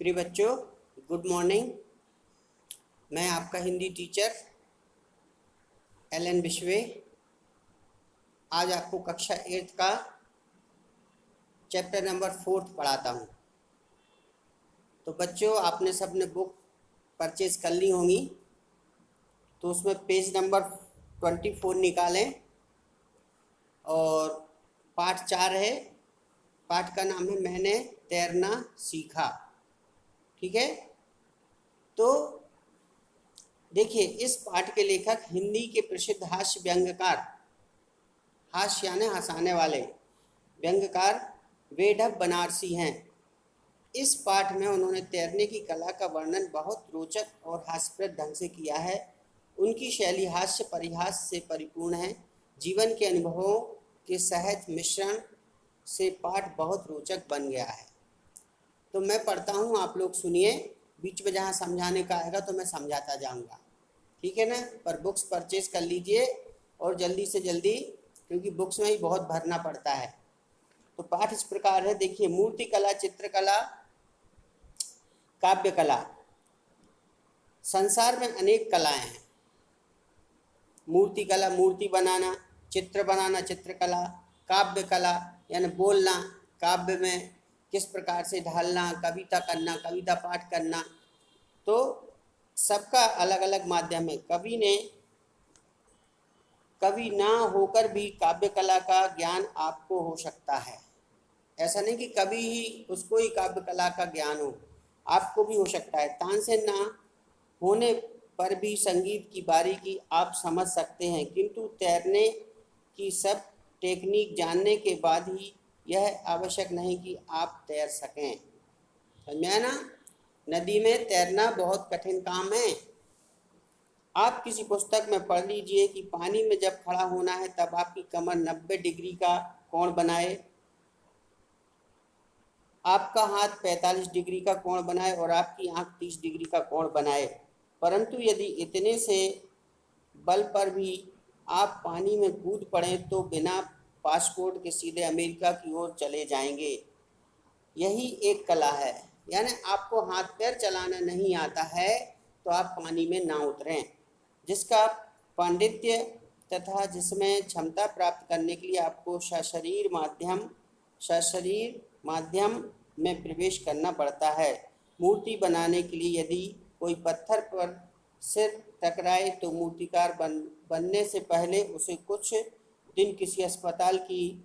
प्रिय बच्चों, good morning. मैं आपका हिंदी टीचर एल.एन. विश्वे आज आपको कक्षा 8 का चैप्टर नंबर 4 पढ़ाता हूँ। तो बच्चों, आपने सबने बुक परचेज कर ली होंगी, तो उसमें पेज नंबर 24 निकालें और पाठ 4 है। पाठ का नाम है मैंने तैरना सीखा। ठीक है, तो देखिए, इस पाठ के लेखक हिंदी के प्रसिद्ध हास्य व्यंग्यकार, हास्य यानी हंसाने वाले व्यंग्यकार वेढ़ब बनारसी हैं। इस पाठ में उन्होंने तैरने की कला का वर्णन बहुत रोचक और हास्यप्रद ढंग से किया है। उनकी शैली हास्य परिहास से परिपूर्ण है। जीवन के अनुभवों के सहज मिश्रण से पाठ बहुत रोचक बन गया है। तो मैं पढ़ता हूँ, आप लोग सुनिए। बीच में जहाँ समझाने का आएगा तो मैं समझाता जाऊँगा, ठीक है ना। पर बुक्स परचेज कर लीजिए और जल्दी से जल्दी, क्योंकि बुक्स में ही बहुत भरना पड़ता है। तो पाठ इस प्रकार है, देखिए। मूर्ति कला, चित्रकला, काव्य कला। संसार में अनेक कलाएं हैं। मूर्ति कला, मूर्ति बनाना, चित्र बनाना, चित्रकला, काव्य कला यानी बोलना, काव्य में किस प्रकार से ढालना, कविता करना, कविता पाठ करना। तो सबका अलग अलग माध्यम है। कवि ना होकर भी काव्य कला का ज्ञान आपको हो सकता है। ऐसा नहीं कि कभी ही उसको ही काव्य कला का ज्ञान हो, आपको भी हो सकता है। तानसेन ना होने पर भी संगीत की बारीकी आप समझ सकते हैं, किंतु तैरने की सब टेक्निक जानने के बाद ही यह आवश्यक नहीं कि आप तैर सकें। समझ में आया ना। नदी में तैरना बहुत कठिन काम है। आप किसी पुस्तक में पढ़ लीजिए कि पानी में जब खड़ा होना है तब आपकी कमर 90 डिग्री का कोण बनाए, आपका हाथ 45 डिग्री का कोण बनाए और आपकी आंख 30 डिग्री का कोण बनाए। परंतु यदि इतने से बल पर भी आप पानी में कूद पड़े तो बिना पासपोर्ट के सीधे अमेरिका की ओर चले जाएंगे। यही एक कला है। यानी आपको हाथ पैर चलाना नहीं आता है तो आप पानी में ना उतरें। जिसका पांडित्य तथा जिसमें क्षमता प्राप्त करने के लिए आपको सशरीर माध्यम में प्रवेश करना पड़ता है। मूर्ति बनाने के लिए यदि कोई पत्थर पर सिर टकराए तो मूर्तिकार बनने से पहले उसे कुछ दिन किसी अस्पताल की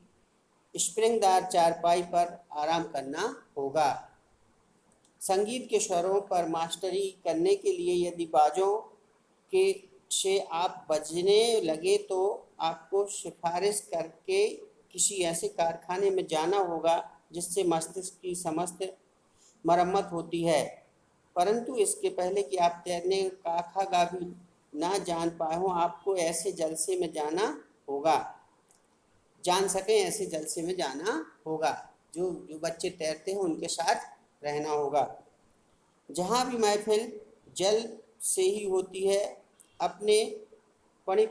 स्प्रिंगदार चारपाई पर आराम करना होगा। संगीत के स्वरों पर मास्टरी करने के लिए यदि बाजों के से आप बजने लगे तो आपको सिफारिश करके किसी ऐसे कारखाने में जाना होगा जिससे मस्तिष्क की समस्त मरम्मत होती है। परंतु इसके पहले कि आप तैरने का खा गा भी ना जान पाए हो, आपको ऐसे जलसे में जाना होगा, जान सकें ऐसे जलसे में जाना होगा। जो बच्चे तैरते हैं उनके साथ रहना होगा। जहाँ भी महफिल जल से ही होती है, अपने पानी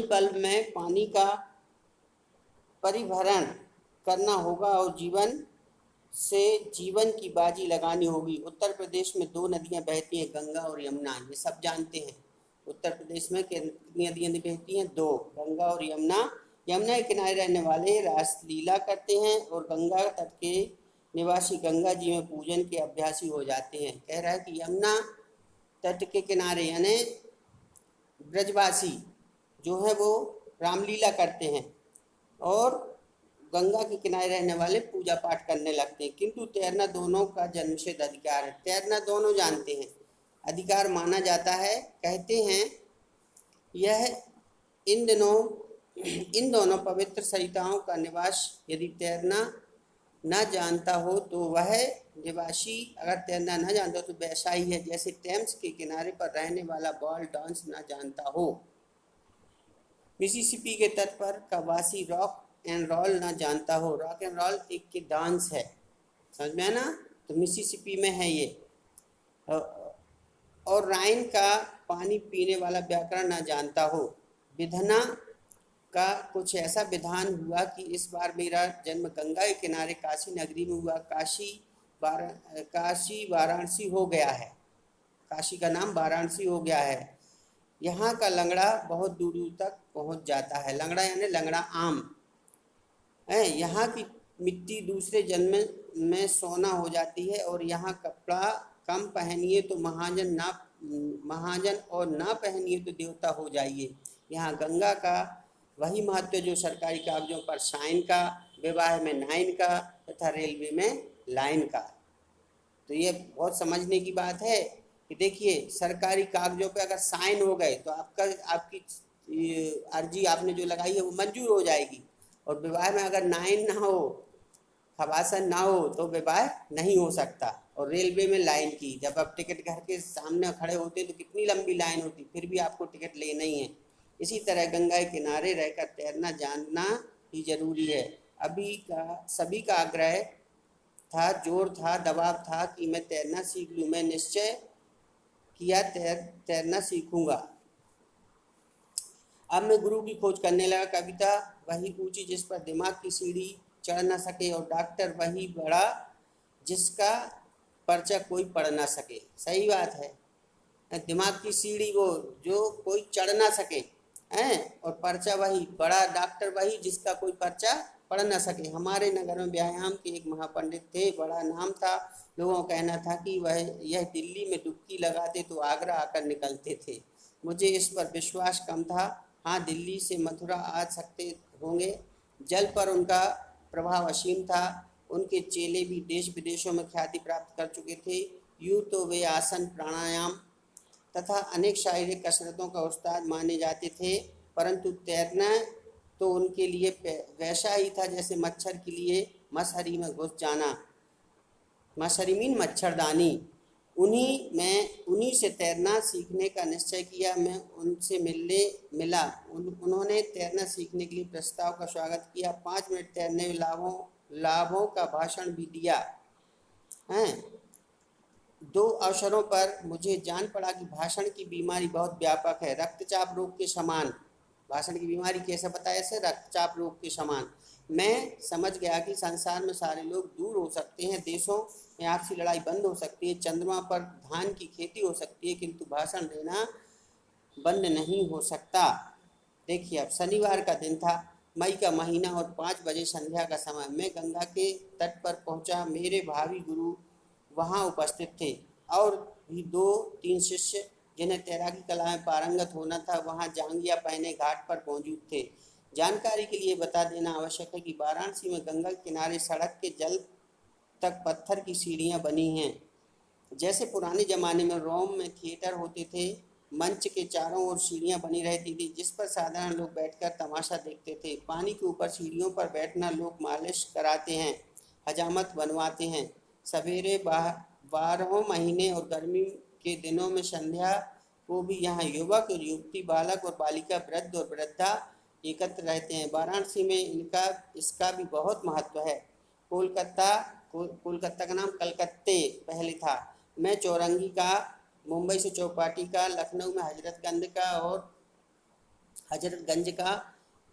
पल्ब में पानी का परिभरण करना होगा और जीवन से जीवन की बाजी लगानी होगी। उत्तर प्रदेश में 2 नदियां बहती हैं, गंगा और यमुना। ये सब जानते हैं। उत्तर प्रदेश में कितनी नदियां बहती हैं? 2, गंगा और यमुना। यमुना के किनारे रहने वाले रासलीला करते हैं और गंगा तट के निवासी गंगा जी में पूजन के अभ्यासी हो जाते हैं। कह रहा है कि यमुना तट के किनारे यानी ब्रजवासी जो है वो रामलीला करते हैं और गंगा के किनारे रहने वाले पूजा पाठ करने लगते हैं। किंतु तैरना दोनों का जन्मसिद्ध अधिकार है। तैरना दोनों जानते हैं, अधिकार माना जाता है। कहते हैं यह इन दोनों पवित्र सरिताओं का निवास यदि तैरना न जानता हो तो वह निवासी अगर तैरना न जानता हो तो वैसा ही है जैसे टेम्स के किनारे पर रहने वाला बॉल डांस न जानता हो, मिसिसिपी के तट पर का वासी रॉक एंड रोल ना जानता हो। रॉक एंड रोल एक के डांस है, समझ में है ना। तो मिसिसिपी में है ये। और राइन का पानी पीने वाला व्याकरण ना जानता हो। विधना का कुछ ऐसा विधान हुआ कि इस बार मेरा जन्म गंगा के किनारे काशी नगरी में हुआ। काशी काशी वाराणसी हो गया है। काशी का नाम वाराणसी हो गया है। यहाँ का लंगड़ा बहुत दूर दूर तक पहुँच जाता है। लंगड़ा यानी लंगड़ा आम है। यहाँ की मिट्टी दूसरे जन्म में सोना हो जाती है और यहाँ कपड़ा कम पहनिए तो महाजन और ना पहनिए तो देवता हो जाइए। यहाँ गंगा का वही महत्व जो सरकारी कागजों पर साइन का, विवाह में 9 का तथा रेलवे में लाइन का। तो ये बहुत समझने की बात है कि देखिए सरकारी कागजों पे अगर साइन हो गए तो आपकी अर्जी आपने जो लगाई है वो मंजूर हो जाएगी, और विवाह में अगर 9 ना हो, खबासन ना हो तो विवाह नहीं हो सकता। और रेलवे में लाइन की, जब आप टिकट घर के सामने खड़े होते तो कितनी लंबी लाइन होती, फिर भी आपको टिकट लेना ही है। इसी तरह गंगा के किनारे रहकर तैरना जानना ही जरूरी है। सभी का आग्रह था, जोर था, दबाव था कि मैं तैरना सीख लूँ। मैं निश्चय किया तैरना सीखूंगा। अब मैं गुरु की खोज करने लगा। कविता वही ऊंची जिस पर दिमाग की सीढ़ी चढ़ न सके, और डॉक्टर वही बड़ा जिसका पर्चा कोई पढ़ ना सके। सही बात है। दिमाग की सीढ़ी वो जो कोई चढ़ ना सके हैं, और पर्चा वही, बड़ा डॉक्टर वही जिसका कोई पर्चा पढ़ ना सके। हमारे नगर में व्यायाम के एक महापंडित थे, बड़ा नाम था। लोगों का कहना था कि यह दिल्ली में डुबकी लगाते तो आगरा आकर निकलते थे। मुझे इस पर विश्वास कम था। हाँ, दिल्ली से मथुरा आ सकते होंगे। जल पर उनका प्रभाव असीम था। उनके चेले भी देश विदेशों में ख्याति प्राप्त कर चुके थे। यूँ तो वे आसन, प्राणायाम तथा अनेक शारीरिक कसरतों का उस्ताद माने जाते थे, परंतु तैरना तो उनके लिए वैसा ही था जैसे मच्छर के लिए मछहरी में घुस जाना। मछहरी मीन मच्छरदानी। उन्हीं से तैरना सीखने का निश्चय किया। मैं उनसे मिला। उन्होंने तैरना सीखने के लिए प्रस्ताव का स्वागत किया। 5 मिनट तैरने लाभों का भाषण भी दिया हैं। 2 अवसरों पर मुझे जान पड़ा कि भाषण की बीमारी बहुत व्यापक है, रक्तचाप रोग के समान। भाषण की बीमारी कैसे बताया? ऐसे रक्तचाप रोग के समान। मैं समझ गया कि संसार में सारे लोग दूर हो सकते हैं, देशों में आपसी लड़ाई बंद हो सकती है, चंद्रमा पर धान की खेती हो सकती है, किंतु भाषण देना बंद नहीं हो सकता। देखिए, अब शनिवार का दिन था, मई का महीना और 5 बजे संध्या का समय। मैं गंगा के तट पर पहुंचा। मेरे भावी गुरु वहाँ उपस्थित थे और भी 2-3 शिष्य जिन्हें तैराकी कला में पारंगत होना था वहाँ जांघिया पहने घाट पर मौजूद थे। जानकारी के लिए बता देना आवश्यक है कि वाराणसी में गंगा के किनारे सड़क के जल तक पत्थर की सीढ़ियाँ बनी हैं। जैसे पुराने ज़माने में रोम में थिएटर होते थे, मंच के चारों ओर सीढ़ियाँ बनी रहती थी जिस पर साधारण लोग बैठकर तमाशा देखते थे। पानी के ऊपर सीढ़ियों पर बैठना लोग मालिश कराते हैं, हजामत बनवाते हैं। सवेरे 12 महीने और गर्मी के दिनों में संध्या को भी यहाँ युवक और युवती, बालक और बालिका, वृद्ध और वृद्धा एकत्र रहते हैं। वाराणसी में इसका भी बहुत महत्व है। कोलकाता का नाम कलकत्ते पहले था। मैं चौरंगी का, मुंबई से चौपाटी का, लखनऊ में हजरतगंज का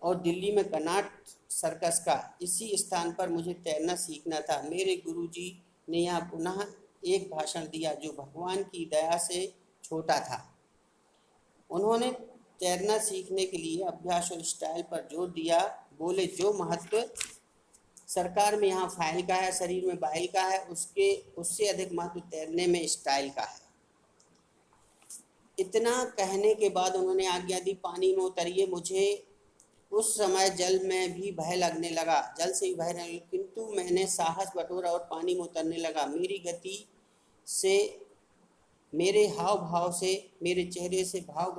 और दिल्ली में कनॉट सर्कस का। इसी स्थान पर मुझे तैरना सीखना था। मेरे गुरुजी ने यहाँ पुनः एक भाषण दिया जो भगवान की दया से छोटा था। उन्होंने तैरना सीखने के लिए अभ्यास और स्टाइल पर जोर दिया। बोले, जो महत्व सरकार में यहाँ फाइल का है, शरीर में बाइल का है, उससे अधिक महत्व तैरने में स्टाइल का है। इतना कहने के बाद उन्होंने आज्ञा दी, पानी में उतरिए। मुझे उस समय जल से भी भय लगने लगा, किंतु मैंने साहस बटोरा और पानी में उतरने लगा। मेरी गति से, मेरे हाव भाव से, मेरे चेहरे से भाव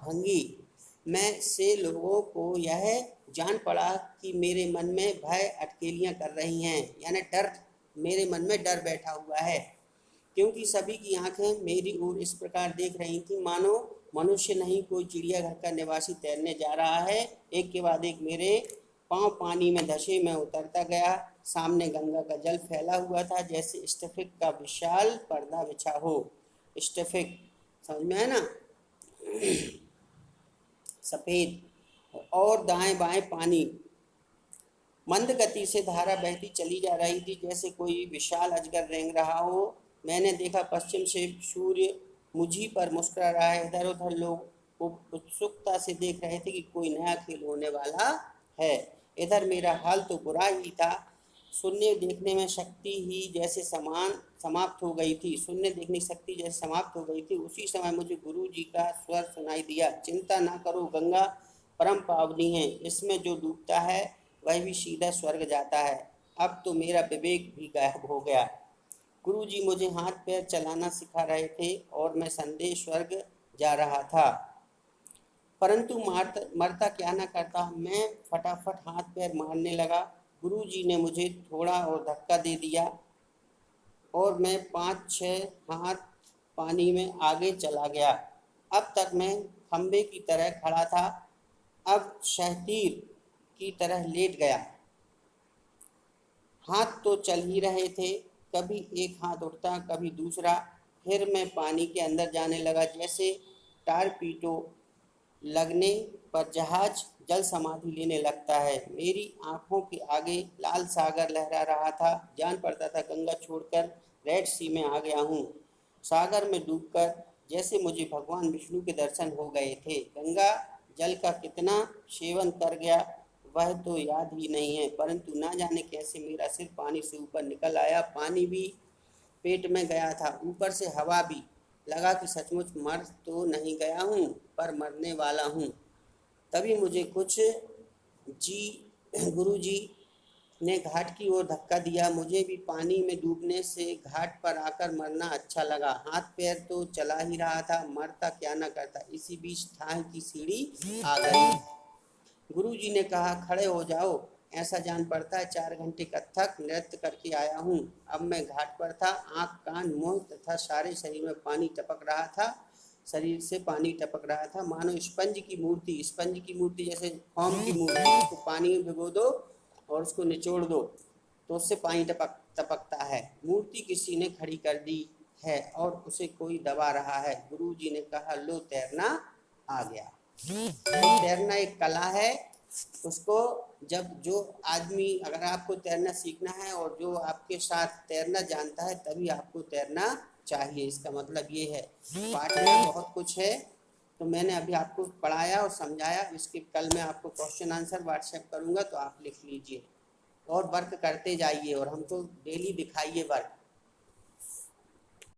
भंगी में से लोगों को यह जान पड़ा कि मेरे मन में भय अटकेलियां कर रही हैं, यानी डर, मेरे मन में डर बैठा हुआ है, क्योंकि सभी की आंखें मेरी ओर इस प्रकार देख रही थी मानो मनुष्य नहीं कोई चिड़ियाघर का निवासी तैरने जा रहा है। एक के बाद एक मेरे पांव पानी में धंसे। मैं उतरता गया। सामने गंगा का जल फैला हुआ था जैसे स्टफिक का विशाल पर्दा बिछा हो। स्टफिक समझ में है ना? सफ़ेद, और दाएं बाएं पानी। मंद गति से धारा बहती चली जा रही थी, जैसे कोई विशाल अजगर रेंग रहा हो। मैंने देखा पश्चिम से सूर्य मुझी पर मुस्कुरा रहा है। इधर उधर लोग उत्सुकता से देख रहे थे कि कोई नया खेल होने वाला है। इधर मेरा हाल तो बुरा ही था। शून्य देखने में शक्ति ही जैसे समाप्त हो गई थी। शून्य देखने की शक्ति जैसे समाप्त हो गई थी। उसी समय मुझे गुरु जी का स्वर सुनाई दिया, चिंता ना करो, गंगा परम पावनी है, इसमें जो डूबता है वह भी सीधा स्वर्ग जाता है। अब तो मेरा विवेक भी गायब हो गया। गुरुजी मुझे हाथ पैर चलाना सिखा रहे थे और मैं संदेह स्वर्ग जा रहा था। परंतु मरता क्या न करता, मैं फटाफट हाथ पैर मारने लगा। गुरुजी ने मुझे थोड़ा और धक्का दे दिया और मैं 5-6 हाथ पानी में आगे चला गया। अब तक मैं खंबे की तरह खड़ा था, अब शहतीर की तरह लेट गया। हाथ तो चल ही रहे थे, कभी एक हाथ उठता कभी दूसरा। फिर मैं पानी के अंदर जाने लगा, जैसे टारपीडो लगने पर जहाज जल समाधि लेने लगता है। मेरी आंखों के आगे लाल सागर लहरा रहा था। जान पड़ता था गंगा छोड़कर रेड सी में आ गया हूँ। सागर में डूबकर जैसे मुझे भगवान विष्णु के दर्शन हो गए थे। गंगा जल का कितना सेवन कर गया वह तो याद ही नहीं है, परंतु ना जाने कैसे मेरा सिर पानी से ऊपर निकल आया। पानी भी पेट में गया था, ऊपर से हवा भी। लगा कि सचमुच मर तो नहीं गया हूँ, पर मरने वाला हूँ। तभी मुझे कुछ जी गुरुजी ने घाट की ओर धक्का दिया। मुझे भी पानी में डूबने से घाट पर आकर मरना अच्छा लगा। हाथ पैर तो चला ही रहा था, मरता क्या न करता। इसी बीच थाह की सीढ़ी आ गई। गुरुजी ने कहा, खड़े हो जाओ, ऐसा जान पड़ता है 4 घंटे कथक नृत्य करके आया हूँ। अब मैं घाट पर था, आँख कान मुँह तथा सारे शरीर में पानी टपक रहा था। शरीर से पानी टपक रहा था, मानो स्पंज की मूर्ति जैसे फोम की मूर्ति को पानी में भिगो दो और उसको निचोड़ दो तो उससे पानी टपकता है। मूर्ति किसी ने खड़ी कर दी है और उसे कोई दबा रहा है। गुरुजी ने कहा, लो तैरना आ गया। तो तैरना एक कला है। उसको जब जो आदमी, अगर आपको तैरना सीखना है और जो आपके साथ तैरना जानता है तभी आपको तैरना चाहिए। इसका मतलब ये है। पाठ में बहुत कुछ है, तो मैंने अभी आपको पढ़ाया और समझाया। इसके कल मैं आपको क्वेश्चन आंसर व्हाट्सएप करूँगा, तो आप लिख लीजिए और वर्क करते जाइए और हमको डेली दिखाइए वर्क।